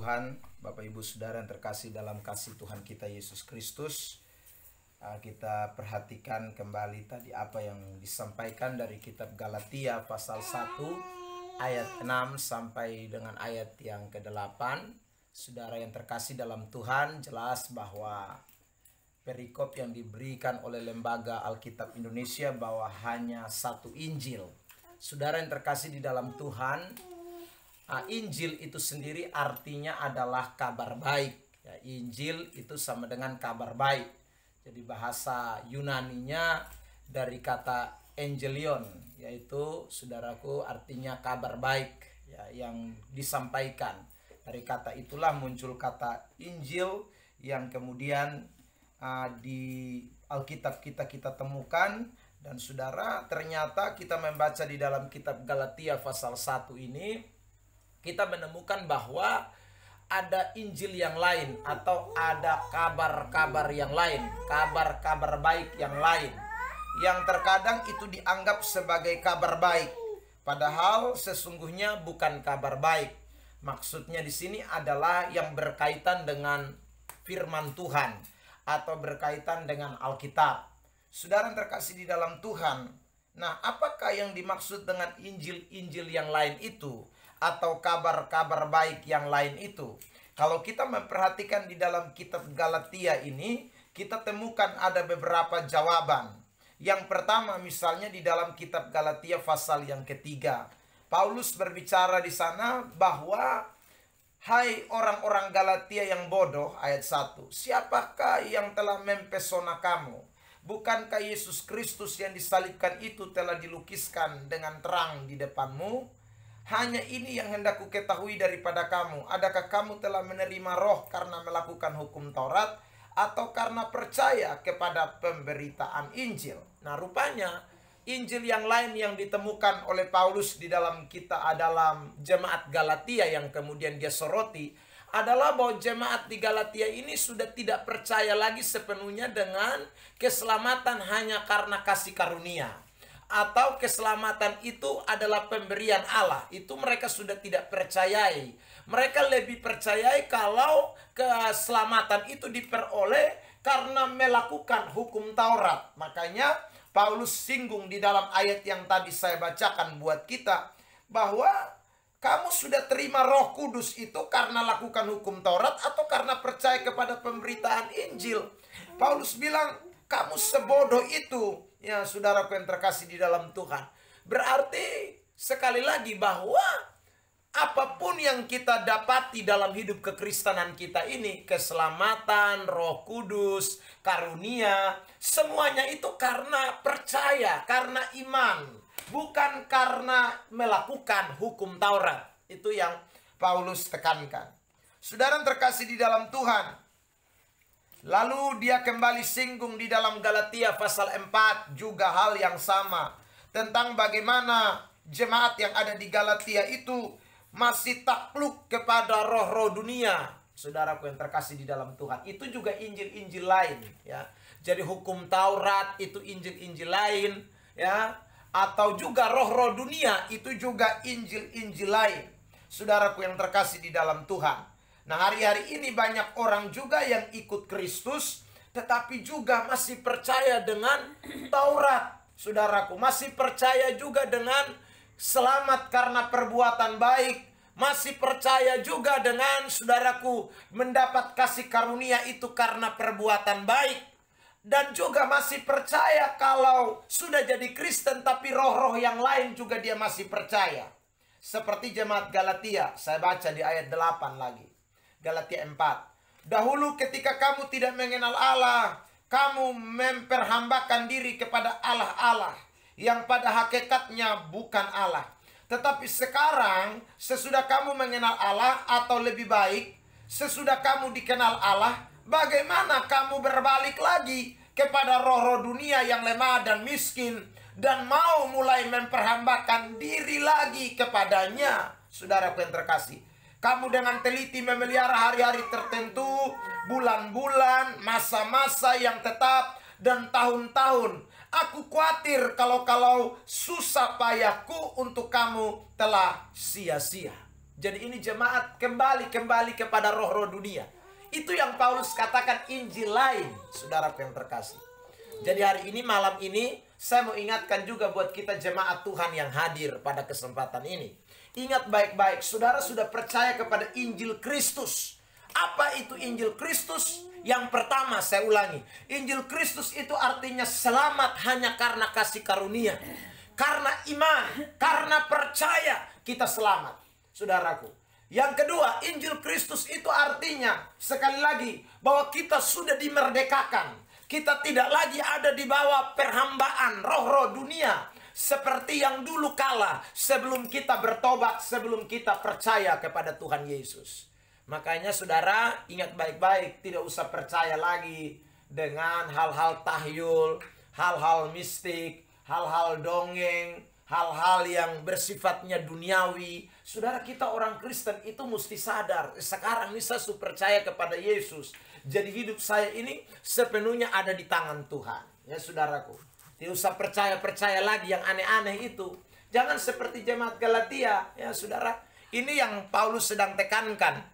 Tuhan, Bapak Ibu Saudara yang terkasih dalam kasih Tuhan kita Yesus Kristus. Kita perhatikan kembali tadi apa yang disampaikan dari kitab Galatia pasal 1 ayat 6 sampai dengan ayat yang ke-8. Saudara yang terkasih dalam Tuhan, jelas bahwa perikop yang diberikan oleh Lembaga Alkitab Indonesia bahwa hanya satu Injil. Saudara yang terkasih di dalam Tuhan, Injil itu sendiri artinya adalah kabar baik. Ya, Injil itu sama dengan kabar baik. Jadi bahasa Yunaninya dari kata Angelion, yaitu saudaraku artinya kabar baik ya, yang disampaikan. Dari kata itulah muncul kata Injil yang kemudian di Alkitab kita temukan. Dan saudara, ternyata kita membaca di dalam kitab Galatia pasal 1 ini, kita menemukan bahwa ada Injil yang lain atau ada kabar-kabar yang lain, kabar-kabar baik yang lain, yang terkadang itu dianggap sebagai kabar baik, padahal sesungguhnya bukan kabar baik. Maksudnya di sini adalah yang berkaitan dengan firman Tuhan atau berkaitan dengan Alkitab. Saudara yang terkasih di dalam Tuhan, nah apakah yang dimaksud dengan Injil-Injil yang lain itu? Atau kabar-kabar baik yang lain itu? Kalau kita memperhatikan di dalam kitab Galatia ini, kita temukan ada beberapa jawaban. Yang pertama misalnya di dalam kitab Galatia pasal yang ketiga, Paulus berbicara di sana bahwa hai orang-orang Galatia yang bodoh, ayat 1, siapakah yang telah mempesona kamu? Bukankah Yesus Kristus yang disalibkan itu telah dilukiskan dengan terang di depanmu? Hanya ini yang hendak kuketahui daripada kamu. Adakah kamu telah menerima roh karena melakukan hukum Taurat, atau karena percaya kepada pemberitaan Injil? Nah, rupanya Injil yang lain yang ditemukan oleh Paulus di dalam dalam jemaat Galatia yang kemudian dia soroti adalah bahwa jemaat di Galatia ini sudah tidak percaya lagi sepenuhnya dengan keselamatan hanya karena kasih karunia, atau keselamatan itu adalah pemberian Allah. Itu mereka sudah tidak percayai. Mereka lebih percayai kalau keselamatan itu diperoleh karena melakukan hukum Taurat. Makanya Paulus singgung di dalam ayat yang tadi saya bacakan buat kita, bahwa kamu sudah terima Roh Kudus itu karena lakukan hukum Taurat atau karena percaya kepada pemberitaan Injil. Paulus bilang, kamu sebodoh itu. Ya, saudaraku yang terkasih di dalam Tuhan. Berarti sekali lagi bahwa apapun yang kita dapati dalam hidup kekristenan kita ini, keselamatan, Roh Kudus, karunia, semuanya itu karena percaya, karena iman, bukan karena melakukan hukum Taurat. Itu yang Paulus tekankan. Saudara yang terkasih di dalam Tuhan, lalu dia kembali singgung di dalam Galatia pasal 4 juga hal yang sama, tentang bagaimana jemaat yang ada di Galatia itu masih takluk kepada roh-roh dunia. Saudaraku yang terkasih di dalam Tuhan, itu juga Injil-Injil lain ya. Jadi hukum Taurat itu Injil-Injil lain ya, atau juga roh-roh dunia itu juga Injil-Injil lain. Saudaraku yang terkasih di dalam Tuhan, nah, hari-hari ini banyak orang juga yang ikut Kristus, tetapi juga masih percaya dengan Taurat. Saudaraku, masih percaya juga dengan selamat karena perbuatan baik. Masih percaya juga dengan, saudaraku, mendapat kasih karunia itu karena perbuatan baik. Dan juga masih percaya kalau sudah jadi Kristen, tapi roh-roh yang lain juga dia masih percaya. Seperti jemaat Galatia, saya baca di ayat 8 lagi. Galatia 4. Dahulu ketika kamu tidak mengenal Allah, kamu memperhambakan diri kepada Allah-Allah yang pada hakikatnya bukan Allah. Tetapi sekarang sesudah kamu mengenal Allah, atau lebih baik sesudah kamu dikenal Allah, bagaimana kamu berbalik lagi kepada roh-roh dunia yang lemah dan miskin, dan mau mulai memperhambakan diri lagi kepadanya? Saudaraku yang terkasih, kamu dengan teliti memelihara hari-hari tertentu, bulan-bulan, masa-masa yang tetap, dan tahun-tahun. Aku khawatir kalau susah payahku untuk kamu telah sia-sia. Jadi ini jemaat kembali kepada roh-roh dunia. Itu yang Paulus katakan Injil lain, saudaraku yang terkasih. Jadi hari ini, malam ini, saya mau ingatkan juga buat kita jemaat Tuhan yang hadir pada kesempatan ini. Ingat baik-baik, saudara sudah percaya kepada Injil Kristus. Apa itu Injil Kristus? Yang pertama, saya ulangi. Injil Kristus itu artinya selamat hanya karena kasih karunia. Karena iman, karena percaya kita selamat. Saudaraku. Yang kedua, Injil Kristus itu artinya, sekali lagi, bahwa kita sudah dimerdekakan. Kita tidak lagi ada di bawah perhambaan roh-roh dunia. Seperti yang dulu kala, sebelum kita bertobat, sebelum kita percaya kepada Tuhan Yesus. Makanya saudara, ingat baik-baik, tidak usah percaya lagi dengan hal-hal tahyul, hal-hal mistik, hal-hal dongeng, hal-hal yang bersifatnya duniawi. Saudara, kita orang Kristen itu mesti sadar. Sekarang ini saya sudah percaya kepada Yesus. Jadi hidup saya ini sepenuhnya ada di tangan Tuhan. Ya saudaraku. Tidak usah percaya lagi yang aneh-aneh itu. Jangan seperti jemaat Galatia. Ya saudara. Ini yang Paulus sedang tekankan.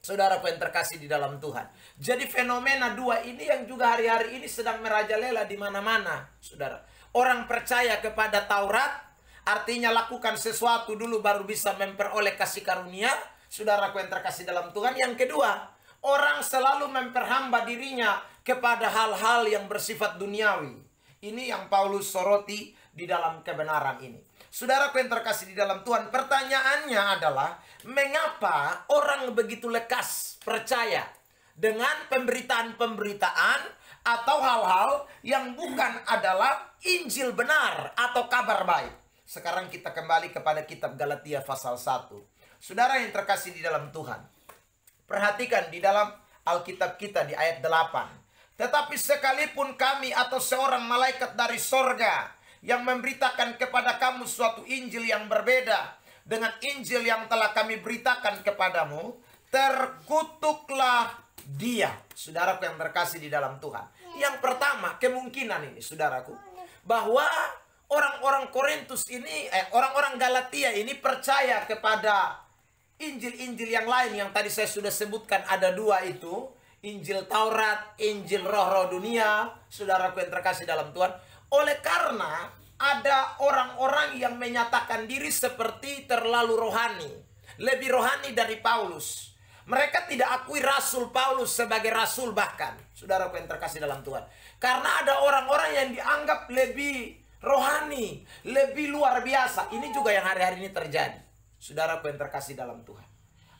Saudaraku yang terkasih di dalam Tuhan. Jadi fenomena dua ini yang juga hari-hari ini sedang merajalela di mana-mana. Saudara. Orang percaya kepada Taurat. Artinya lakukan sesuatu dulu baru bisa memperoleh kasih karunia. Saudaraku yang terkasih dalam Tuhan. Yang kedua, orang selalu memperhamba dirinya kepada hal-hal yang bersifat duniawi. Ini yang Paulus soroti di dalam kebenaran ini. Saudaraku yang terkasih di dalam Tuhan, pertanyaannya adalah, mengapa orang begitu lekas percaya dengan pemberitaan-pemberitaan atau hal-hal yang bukan adalah Injil benar atau kabar baik? Sekarang kita kembali kepada kitab Galatia pasal 1. Saudara yang terkasih di dalam Tuhan, perhatikan di dalam Alkitab kita di ayat 8. Tetapi sekalipun kami atau seorang malaikat dari sorga yang memberitakan kepada kamu suatu Injil yang berbeda dengan Injil yang telah kami beritakan kepadamu, terkutuklah dia. Saudaraku yang terkasih di dalam Tuhan. Yang pertama, kemungkinan ini saudaraku, bahwa orang-orang Korintus ini, orang-orang Galatia ini percaya kepada Injil-Injil yang lain yang tadi saya sudah sebutkan ada dua itu. Injil Taurat, Injil roh-roh dunia, saudaraku yang terkasih dalam Tuhan. Oleh karena ada orang-orang yang menyatakan diri seperti terlalu rohani. Lebih rohani dari Paulus. Mereka tidak akui Rasul Paulus sebagai Rasul bahkan. Saudaraku yang terkasih dalam Tuhan. Karena ada orang-orang yang dianggap lebih rohani, lebih luar biasa. Ini juga yang hari-hari ini terjadi. Saudaraku yang terkasih dalam Tuhan.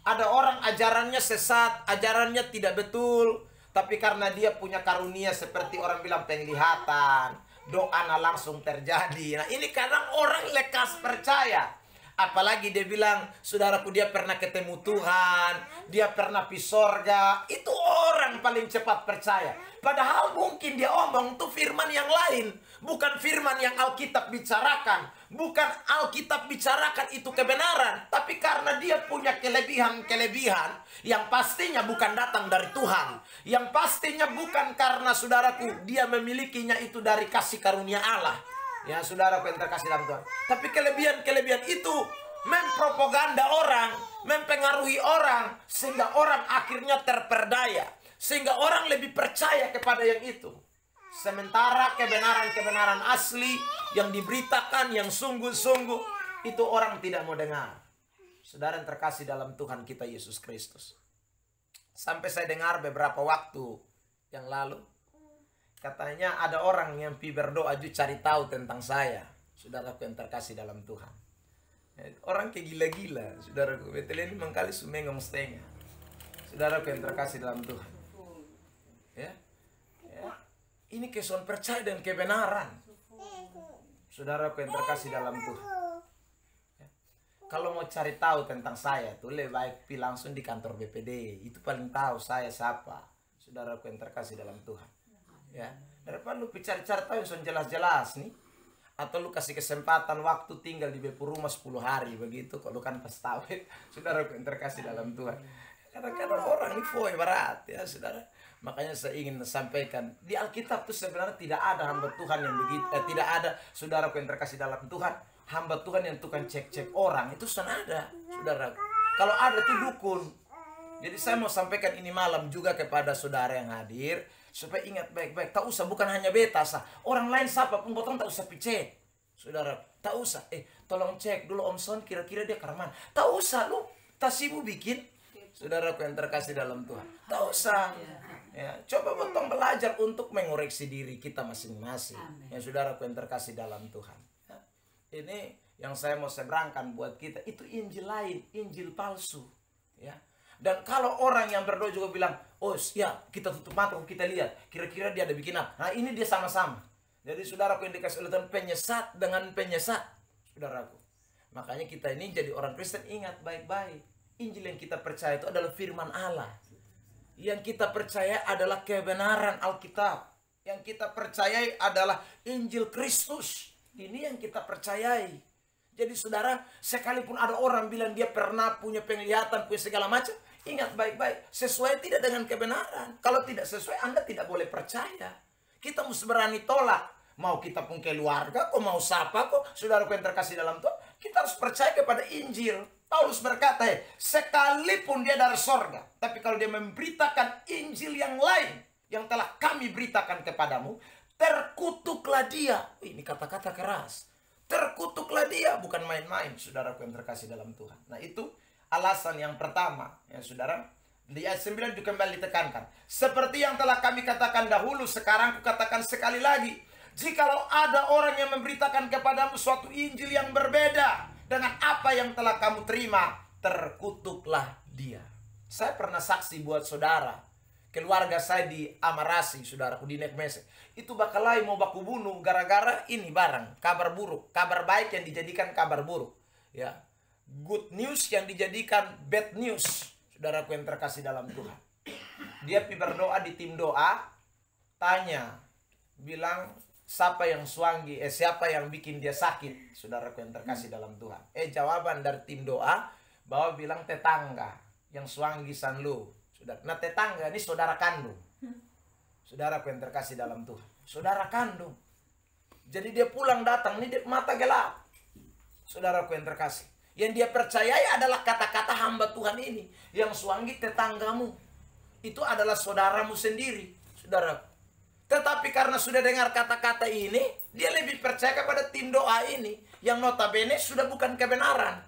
Ada orang ajarannya sesat, ajarannya tidak betul. Tapi karena dia punya karunia seperti orang bilang penglihatan, doanya langsung terjadi. Nah ini kadang orang lekas percaya. Apalagi dia bilang, saudaraku dia pernah ketemu Tuhan, dia pernah pergi sorga. Itu orang paling cepat percaya. Padahal mungkin dia omong itu firman yang lain. Bukan firman yang Alkitab bicarakan. Bukan Alkitab bicarakan itu kebenaran. Tapi karena dia punya kelebihan-kelebihan yang pastinya bukan datang dari Tuhan. Yang pastinya bukan karena saudaraku dia memilikinya itu dari kasih karunia Allah. Ya saudaraku yang terkasih dalam Tuhan. Tapi kelebihan-kelebihan itu mempropaganda orang, mempengaruhi orang, sehingga orang akhirnya terperdaya. Sehingga orang lebih percaya kepada yang itu. Sementara kebenaran-kebenaran asli yang diberitakan, yang sungguh-sungguh, itu orang tidak mau dengar. Saudara yang terkasih dalam Tuhan kita Yesus Kristus. Sampai saya dengar beberapa waktu yang lalu, katanya ada orang yang pi berdoa cari tahu tentang saya. Saudaraku yang terkasih dalam Tuhan. Orang kayak gila-gila. Saudaraku, betul ini mengkali sumengong setengah. Saudaraku yang terkasih dalam Tuhan. Ya. Ini kesuan percaya dan kebenaran. Saudaraku yang terkasih dalam Tuhan. Ya. Kalau mau cari tahu tentang saya tuh lebih baik pi langsung di kantor BPD. Itu paling tahu saya siapa. Saudaraku yang terkasih dalam Tuhan. Ya, daripada lu cari-cari tahu yang jelas-jelas nih, atau lu kasih kesempatan waktu tinggal di bepu rumah 10 hari begitu, kalau kan pas tahu, saudara yang terkasih dalam Tuhan. Kadang-kadang orang ini foy berat ya saudara. Makanya saya ingin sampaikan di Alkitab tuh sebenarnya tidak ada hamba Tuhan yang begitu, tidak ada saudara yang terkasih dalam Tuhan, hamba Tuhan yang tukang cek-cek orang itu sudah ada, saudara. Kalau ada tuh dukun. Jadi saya mau sampaikan ini malam juga kepada saudara yang hadir, supaya ingat baik-baik. Tak usah, bukan hanya beta sah. Orang lain siapa pun potong tak usah picet. Saudara, tak usah. Tolong cek dulu Om Son, kira-kira dia karman. Tak usah lu, tak sibuk bikin. Saudaraku yang terkasih dalam Tuhan. Tak usah. Ya, coba potong belajar untuk mengoreksi diri kita masing-masing. Ya, saudaraku yang terkasih dalam Tuhan. Ya, ini yang saya mau seberangkan buat kita. Itu Injil lain, Injil palsu. Ya. Dan kalau orang yang berdoa juga bilang, oh ya kita tutup mata, kita lihat, kira-kira dia ada bikin apa. Nah ini dia sama-sama. Jadi saudaraku yang dikasih oleh Tuhan, penyesat dengan penyesat. Saudaraku. Makanya kita ini jadi orang Kristen, ingat baik-baik. Injil yang kita percaya itu adalah firman Allah. Yang kita percaya adalah kebenaran Alkitab. Yang kita percayai adalah Injil Kristus. Ini yang kita percayai. Jadi saudara, sekalipun ada orang bilang dia pernah punya penglihatan, punya segala macam, ingat baik-baik, sesuai tidak dengan kebenaran. Kalau tidak sesuai, Anda tidak boleh percaya. Kita mesti berani tolak. Mau kita pun keluarga, kok mau siapa kok, saudara yang terkasih dalam Tuhan, kita harus percaya kepada Injil. Paulus berkata, sekalipun dia dari sorga, tapi kalau dia memberitakan Injil yang lain, yang telah kami beritakan kepadamu, terkutuklah dia. Ini kata-kata keras. Terkutuklah dia, bukan main-main, saudaraku yang terkasih dalam Tuhan. Nah itu alasan yang pertama, ya saudara. Di ayat 9 juga kembali ditekankan. Seperti yang telah kami katakan dahulu, sekarang kukatakan sekali lagi. Jikalau ada orang yang memberitakan kepadamu suatu Injil yang berbeda dengan apa yang telah kamu terima, terkutuklah dia. Saya pernah saksi buat saudara. Keluarga saya di Amarasi, saudaraku, di Nekmese. Itu bakalai mau baku bunuh gara-gara ini barang. Kabar buruk. Kabar baik yang dijadikan kabar buruk. Ya. Good news yang dijadikan bad news. Saudaraku yang terkasih dalam Tuhan. Dia berdoa di tim doa. Tanya. Bilang, siapa yang suanggi? Siapa yang bikin dia sakit? Saudaraku yang terkasih dalam Tuhan. Jawaban dari tim doa. Bahwa bilang tetangga. Yang suanggi sanlu. Nah tetangga ini saudara kandung. Saudaraku yang terkasih dalam Tuhan. Saudara kandung. Jadi dia pulang datang, ini dia mata gelap. Saudaraku yang terkasih. Yang dia percayai adalah kata-kata hamba Tuhan ini. Yang suanggi tetanggamu. Itu adalah saudaramu sendiri. Saudaraku. Tetapi karena sudah dengar kata-kata ini, dia lebih percaya kepada tim doa ini. Yang notabene sudah bukan kebenaran.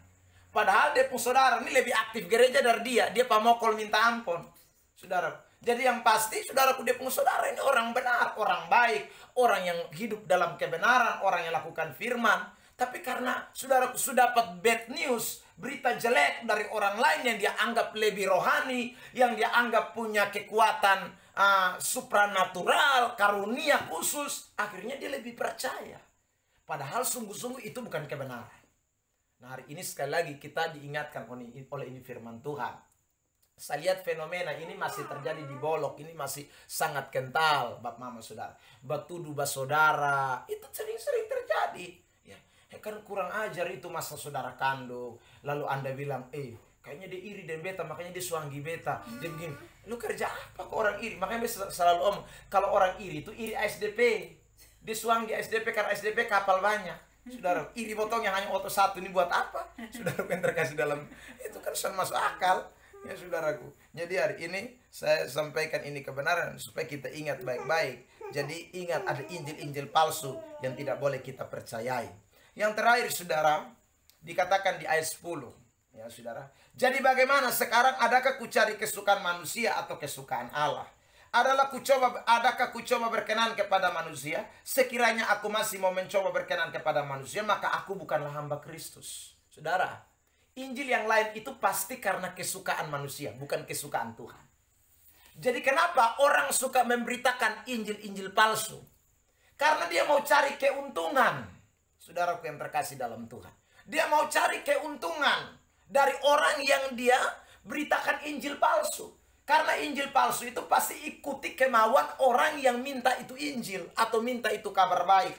Padahal dia pun saudara ini lebih aktif gereja dari dia. Dia pamokol minta ampun. Saudara. Jadi yang pasti saudaraku dia pun saudara ini orang benar. Orang baik. Orang yang hidup dalam kebenaran. Orang yang lakukan firman. Tapi karena saudaraku sudah dapat bad news. Berita jelek dari orang lain yang dia anggap lebih rohani. Yang dia anggap punya kekuatan supranatural. Karunia khusus. Akhirnya dia lebih percaya. Padahal sungguh-sungguh itu bukan kebenaran. Nah hari ini sekali lagi kita diingatkan oleh ini firman Tuhan. Saya lihat fenomena ini masih terjadi di Bolok. Ini masih sangat kental, Bapak Mama Saudara. Batudu saudara, itu sering-sering terjadi. Ya, kan kurang ajar itu masa saudara kandung. Lalu Anda bilang, kayaknya dia iri dan beta, makanya dia suanggi beta. Dia begini, lu kerja apa kok orang iri? Makanya dia selalu omong, kalau orang iri itu iri SDP. Dia suanggi SDP karena SDP kapal banyak. Saudara, iri potong yang hanya oto satu ini buat apa? Saudara yang terkasih dalam itu kan sudah masuk akal. Ya saudaraku. Jadi hari ini saya sampaikan ini kebenaran supaya kita ingat baik-baik. Jadi ingat ada Injil-Injil palsu yang tidak boleh kita percayai. Yang terakhir saudara, dikatakan di ayat 10. Ya saudara. Jadi bagaimana sekarang, adakah ku cari kesukaan manusia atau kesukaan Allah? Adakah ku coba berkenan kepada manusia? Sekiranya aku masih mau mencoba berkenan kepada manusia, maka aku bukanlah hamba Kristus. Saudara, Injil yang lain itu pasti karena kesukaan manusia, bukan kesukaan Tuhan. Jadi kenapa orang suka memberitakan Injil-Injil palsu? Karena dia mau cari keuntungan. Saudaraku yang terkasih dalam Tuhan. Dia mau cari keuntungan dari orang yang dia beritakan Injil palsu. Karena Injil palsu itu pasti ikuti kemauan orang yang minta itu Injil atau minta itu kabar baik.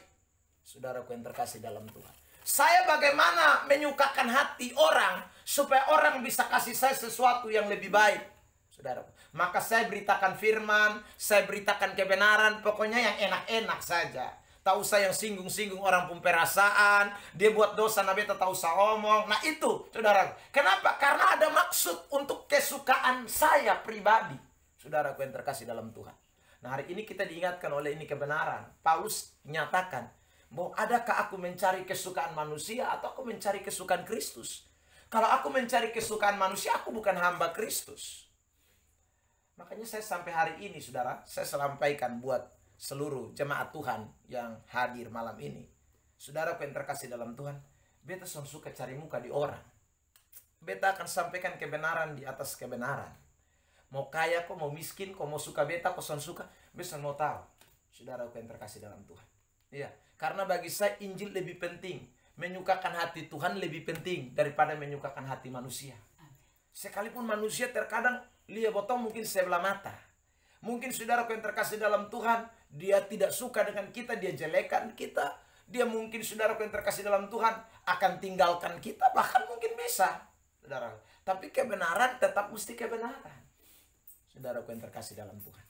Saudaraku yang terkasih dalam Tuhan. Saya bagaimana menyukakan hati orang supaya orang bisa kasih saya sesuatu yang lebih baik. Saudaraku. Maka saya beritakan firman, saya beritakan kebenaran, pokoknya yang enak-enak saja. tahu saya yang singgung-singgung orang pun perasaan, dia buat dosa, nah beta tahu saya omong. Nah itu, saudara. Kenapa? Karena ada maksud untuk kesukaan saya pribadi. Saudaraku yang terkasih dalam Tuhan. Nah hari ini kita diingatkan oleh ini kebenaran. Paulus nyatakan bahwa adakah aku mencari kesukaan manusia atau aku mencari kesukaan Kristus? Kalau aku mencari kesukaan manusia, aku bukan hamba Kristus. Makanya saya sampai hari ini, saudara, saya sampaikan buat seluruh jemaat Tuhan yang hadir malam ini. Saudaraku yang terkasih dalam Tuhan, beta suka cari muka di orang. Beta akan sampaikan kebenaran di atas kebenaran. Mau kaya kok, mau miskin kok, mau suka beta kok, suka, beta mau tahu. Saudaraku yang terkasih dalam Tuhan. Iya, karena bagi saya Injil lebih penting. Menyukakan hati Tuhan lebih penting daripada menyukakan hati manusia. Sekalipun manusia terkadang lihat botong mungkin sebelah mata. Mungkin saudaraku yang terkasih dalam Tuhan, dia tidak suka dengan kita, dia jelekan kita. Dia mungkin saudaraku yang terkasih dalam Tuhan akan tinggalkan kita, bahkan mungkin bisa. Saudara, tapi kebenaran tetap mesti kebenaran. Saudaraku yang terkasih dalam Tuhan.